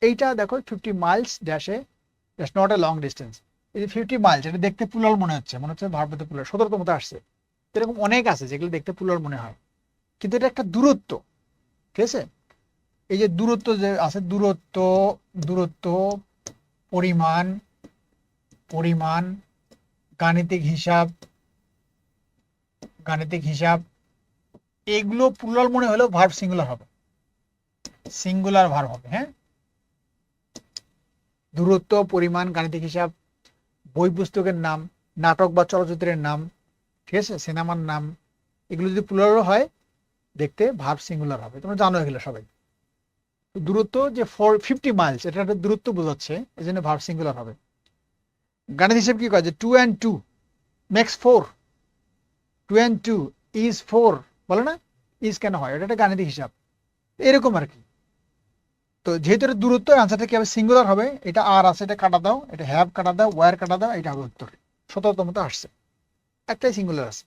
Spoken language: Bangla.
এইটা দেখো 50 মাইলস ড্যাশে, that's not a long distance. এই যে 50 মাইলস, এটা দেখতে প্লুরাল মনে হচ্ছে ভার্বতে প্লুরাল 17 মতো আসছে। এরকম অনেক আছে যেগুলো দেখতে প্লুরাল মনে হয়, কিন্তু এটা একটা দূরত্ব, ঠিক আছে? এই যে দূরত্ব যে আছে, দূরত্ব, দূরত্ব, পরিমাণ, পরিমাণ, গাণিতিক হিসাব, গাণিতিক হিসাব, এগুলো প্লুরাল মনে হলেও ভার্ব সিঙ্গুলার হবে, সিঙ্গুলার ভার্ব হবে। হ্যাঁ, দূরত্ব, পরিমাণ, গাণিতিক হিসাব, বই পুস্তকের নাম, নাটক বা চলচ্চিত্রের নাম, ঠিক আছে, সিনেমার নাম, এগুলো যদি প্লুরাল হয় দেখতে ভার্ব সিঙ্গুলার হবে। তোমরা জানো এগুলো সবাই। দূরত্ব যে 50 মাইলস, এটা একটা দূরত্ব বোঝাচ্ছে, এই জন্য ভার্ব সিঙ্গুলার হবে। গাণিতিক হিসাব কি কয় যে 2 and 2 makes 4, 2 and 2 is 4, বলে না? ইজ কেন হয়, এটা একটা গাণিতিক হিসাব, এরকম আর কি। তো যেহেতু এটা দূরত্ব, আনসারটা কি হবে? সিঙ্গুলার হবে। এটা আর আছে, এটা কাটা দাও, এটা হ্যাভ কাটা দাও, ওয়ার কাটা দাও, এটা হবে উত্তর। 17তম আসছে, একটাই সিঙ্গুলার আছে।